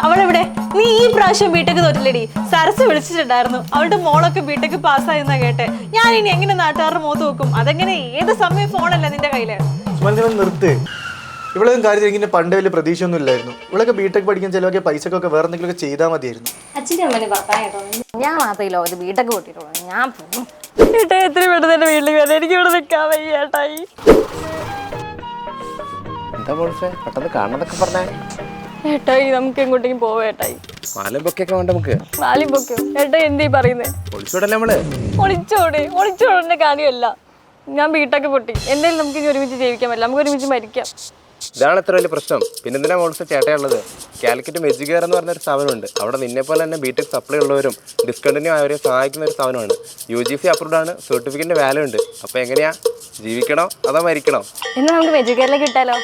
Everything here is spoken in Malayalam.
അവളെവിടെ? നീ ഈ പ്രാവശ്യം ബിടെക് തോറ്റില്ലടി. സരസ് വിളിച്ചിട്ടുണ്ടായിരുന്നു, അവളുടെ മോളൊക്കെ ബിടെക് പാസ്സായെന്നാ കേട്ടെ. ഞാൻ ഇനി എങ്ങനെ നാട്ടുകാരുടെ മുഖത്ത് നോക്കും? അതെങ്ങനെ ഏത് സമയം ഫോണല്ല നിന്റെ കയ്യില്? നിർത്ത്. ഇവളൊന്നും കാര്യത്തിൽ ഇങ്ങനെ പണ്ട് വലിയ പ്രതീക്ഷ ഒന്നും ഇല്ലായിരുന്നു. ഇവളൊക്കെ ബിടെക് പഠിക്കാൻ ചിലവൊക്കെ പൈസക്കൊക്കെ വേറെ എന്തെങ്കിലുമൊക്കെ ചെയ്താൽ മതിയായിരുന്നു. അച്ഛൻ്റെ അമ്മേനെ പറയാട്ടോ, ഞാൻ മാത്രമല്ലോ ഇത് ബിടെക് പൊട്ടിട്ടുള്ളൂ. ഞാൻ പോകും. ഏട്ടായി എത്ര പെട്ടെന്ന് എന്റെ വീട്ടിൽ കയറി. എനിക്ക് ഇവിടെ നിൽക്കാൻ വയ്യ ഏട്ടായി. എന്താ പെട്ടെന്ന് കാണാനൊക്കെ പറഞ്ഞേ? ഏട്ടായി നമുക്ക് എങ്ങോട്ടേക്കും പോവാ ഏട്ടായി. മാലമ്പൊക്കെ വേണ്ട നമുക്ക്. വാലിപ്പൊക്കോ? ഏട്ടായി എന്തീ പറയുന്നേ? ഒളിച്ചോടല്ലേ നമ്മള്? ഒളിച്ചോടന്റെ കാര്യമല്ല. ഞാൻ ബിടെക് പൊട്ടി. എന്തായാലും നമുക്ക് ഇനി ഒരുമിച്ച് ജീവിക്കാൻ പറ്റില്ല. നമുക്ക് ഒരുമിച്ച് മരിക്കാം. ഇതാണ് ഇത്ര വലിയ പ്രശ്നം. പിന്നെ എന്തിനാ മോൾസ് ചേട്ടയുള്ളത്? കാലിക്കറ്റ് മെജികെയർ എന്ന് പറഞ്ഞൊരു സ്ഥാപനമുണ്ട്. അവിടെ നിന്നെ പോലെ തന്നെ ബിടെക് സപ്ലൈ ഉള്ളവരും ഡിസ്കണ്ടിന്യൂ ആയവരെ സഹായിക്കുന്ന ഒരു സ്ഥാപനമാണ്. UGC അപ്രൂവ്ഡ് ആണ്. സർട്ടിഫിക്കറ്റിന്റെ വാല്യൂ ഉണ്ട്. അപ്പോൾ എങ്ങനെയാ, ജീവിക്കണോ അതോ മരിക്കണോ? എന്നാ നമുക്ക് മെജികെയറിലേക്ക് ഇട്ടാലോ?